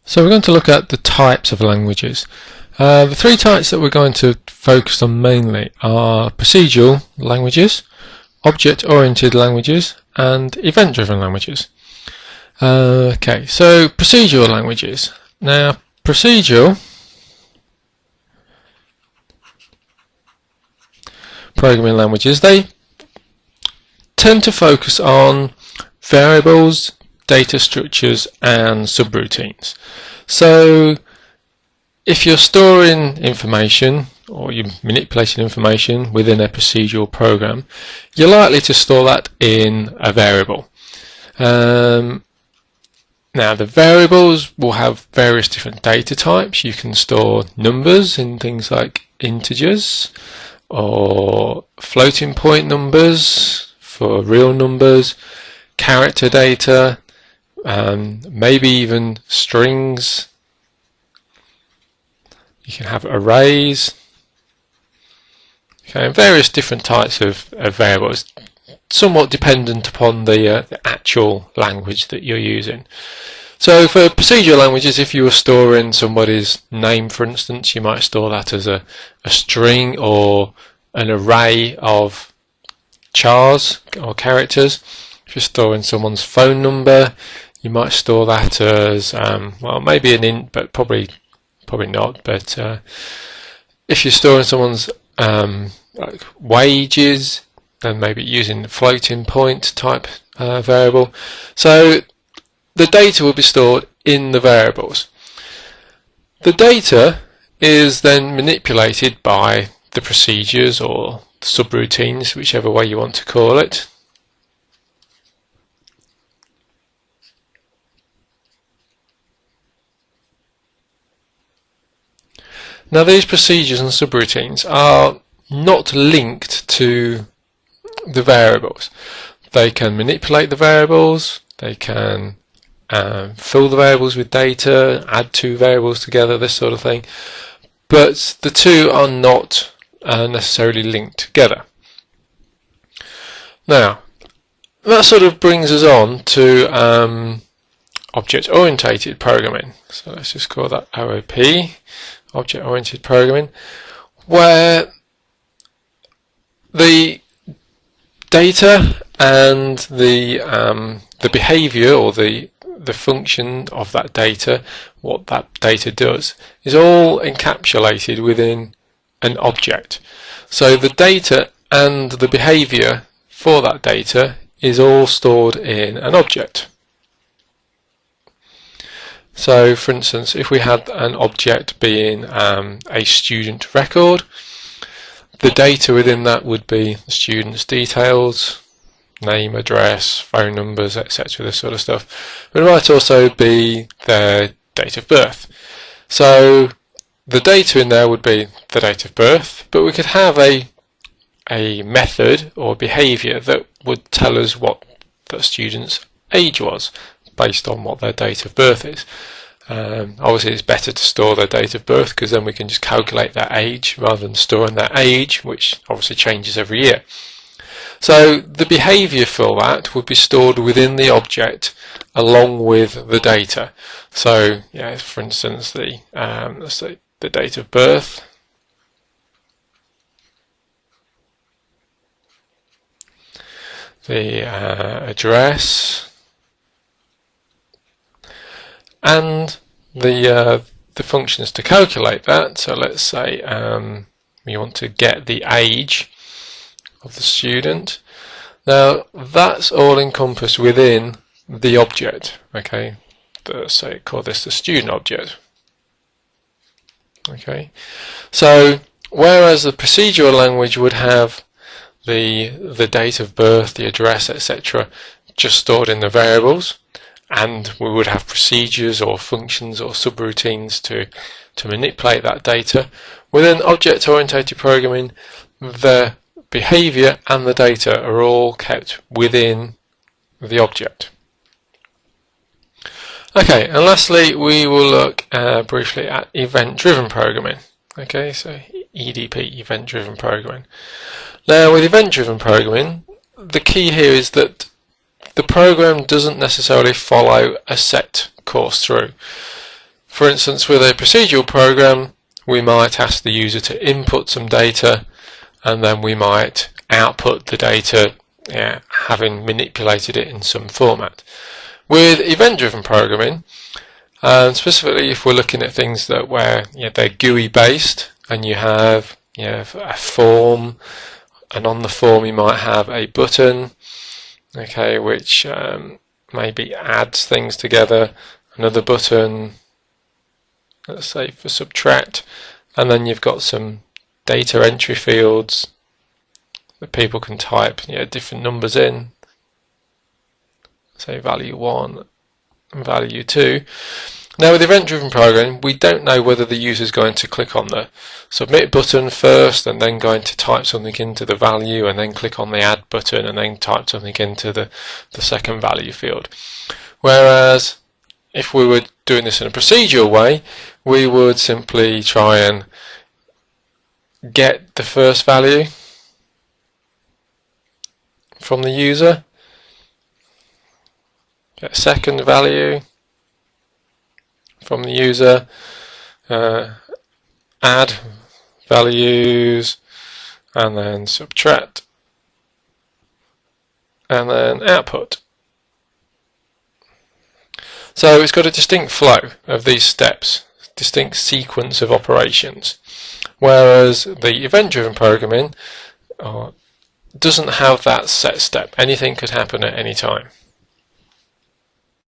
So we're going to look at the types of languages. The three types that we're going to focus on mainly are procedural languages, object-oriented languages, and event-driven languages. Okay, so procedural languages. Now, procedural programming languages, they tend to focus on variables, data structures, and subroutines. So if you're storing information or you're manipulating information within a procedural program, you're likely to store that in a variable. Now the variables will have various different data types. You can store numbers in things like integers or floating point numbers for real numbers, character data, maybe even strings. You can have arrays, okay, and various different types of variables, somewhat dependent upon the actual language that you're using. So for procedural languages, if you were storing somebody's name, for instance, you might store that as a string or an array of chars or characters. If you're storing someone's phone number, you might store that as, well, maybe an int, but probably not. But if you're storing someone's like wages, then maybe using the floating point type variable. So the data will be stored in the variables. The data is then manipulated by the procedures or subroutines, whichever way you want to call it. Now these procedures and subroutines are not linked to the variables. They can manipulate the variables, they can fill the variables with data, add two variables together, this sort of thing, but the two are not necessarily linked together. Now that sort of brings us on to object-oriented programming. So let's just call that OOP. Object-oriented programming, where the data and the behavior or the function of that data, what that data does, is all encapsulated within an object. So the data and the behavior for that data is all stored in an object. So for instance, if we had an object being a student record, the data within that would be the student's details, name, address, phone numbers, etc., this sort of stuff. But it might also be their date of birth. So the data in there would be the date of birth, but we could have a method or behavior that would tell us what the student's age was, based on what their date of birth is. Obviously it's better to store their date of birth because then we can just calculate their age rather than storing their age, which obviously changes every year. So the behavior for that would be stored within the object along with the data. So yeah, for instance, let's say the date of birth, the address, and the functions to calculate that. So let's say we want to get the age of the student. Now that's all encompassed within the object. Okay, so call this the student object. Okay, so whereas the procedural language would have the date of birth, the address, etc., just stored in the variables, and we would have procedures or functions or subroutines to manipulate that data. Within object-oriented programming, the behavior and the data are all kept within the object. Okay, and lastly we will look briefly at event-driven programming. Okay, so EDP, event-driven programming. Now with event-driven programming, the key here is that the program doesn't necessarily follow a set course through. For instance, with a procedural program, we might ask the user to input some data, and then we might output the data, having manipulated it in some format. With event-driven programming, and specifically if we're looking at things that where they're GUI based, and you have a form, and on the form you might have a button, which maybe adds things together, another button, let's say for subtract, and then you've got some data entry fields that people can type different numbers in, say value 1 and value 2. Now with event-driven programming, we don't know whether the user is going to click on the submit button first and then going to type something into the value and then click on the add button and then type something into the second value field. Whereas if we were doing this in a procedural way, we would simply try and get the first value from the user, get a second value from the user, add values, and then subtract, and then output. So it's got a distinct flow of these steps, distinct sequence of operations, whereas the event-driven programming doesn't have that set step. Anything could happen at any time.